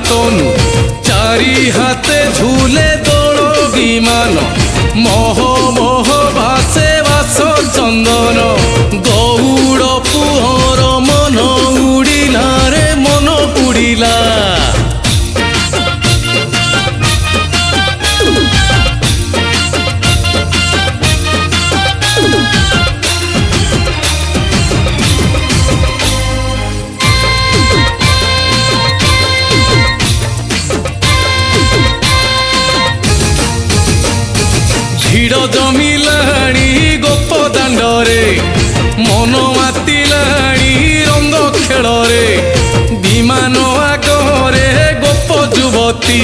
তনু চারি হাতে ঝুলে দোল বিমান মহ মহ ভাসে বাস চন্দন গৌড় পুহর মন উড়িলা রে মন উড়িলা। ভিড় জমিলাণী গোপ দাণ্ডরে মন মাতিলাণী রঙ্গ খেଳରେ বিমান আগরে গোপ যুবতী